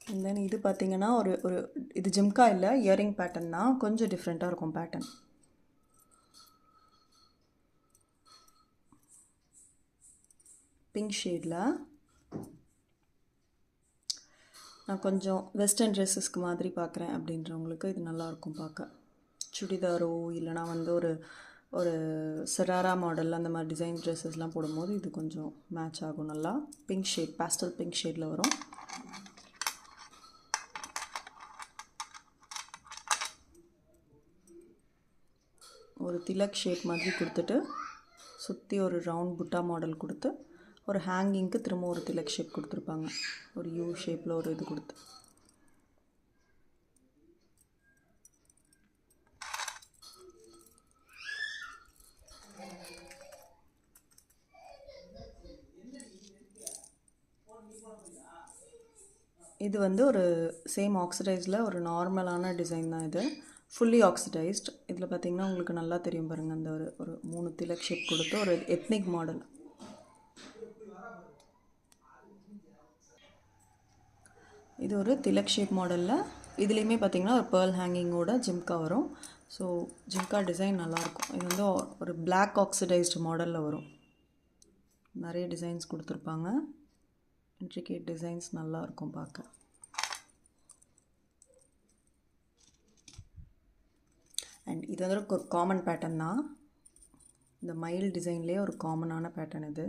And then இது பார்த்தீங்கன்னா ஒரு ஒரு இது ஜிம்கா இல்லை, இயரிங் பேட்டர்ன் தான், கொஞ்சம் டிஃப்ரெண்ட்டாக இருக்கும் பேட்டர்ன். பிங்க் ஷேடில் நான் கொஞ்சம் வெஸ்டர்ன் ட்ரெஸ்ஸஸ்க்கு மாதிரி பார்க்குறேன் அப்படின்றவங்களுக்கு இது நல்லாயிருக்கும் பார்க்க. சுடிதாரோ இல்லைனா வந்து ஒரு ஒரு சராரா மாடல் அந்த மாதிரி டிசைன் ட்ரெஸ்ஸஸ்லாம் போடும்போது இது கொஞ்சம் மேட்ச் ஆகும் நல்லா. பிங்க் ஷேட், பேஸ்டல் பிங்க் ஷேடில் வரும். ஒரு திலக் ஷேப் மாதிரி கொடுத்துட்டு சுற்றி ஒரு ரவுண்ட் புட்டா மாடல் கொடுத்து ஒரு ஹேங்கிங்க்கு திரும்ப ஒரு திலக் ஷேப் கொடுத்துருப்பாங்க, ஒரு யூ ஷேப்பில் ஒரு இது கொடுத்து. இது வந்து ஒரு சேம் ஆக்சிடைஸில் ஒரு நார்மலான டிசைன் தான் இது, ஃபுல்லி ஆக்சிடைஸ்ட். இதில் பார்த்திங்கன்னா உங்களுக்கு நல்லா தெரியும் பாருங்கள், அந்த ஒரு ஒரு 3 திலக் ஷேப் கொடுத்து ஒரு எத்னிக் மாடல். இது ஒரு திலக் ஷேப் மாடலில் இதுலேயுமே பார்த்திங்கன்னா ஒரு பேர்ல் ஹேங்கிங்கோட ஜிம்கா வரும். ஸோ ஜிம்கா டிசைன் நல்லாயிருக்கும். இது வந்து ஒரு பிளாக் ஆக்சிடைஸ்டு மாடலில் வரும். நிறைய டிசைன்ஸ் கொடுத்துருப்பாங்க, இன்ட்ரிகேட் டிசைன்ஸ் நல்லாயிருக்கும் பார்க்க. அண்ட் இது வந்து ஒரு காமன் பேட்டர்ன் தான், இந்த மயில் டிசைன்லேயே ஒரு காமனான பேட்டர்ன் இது.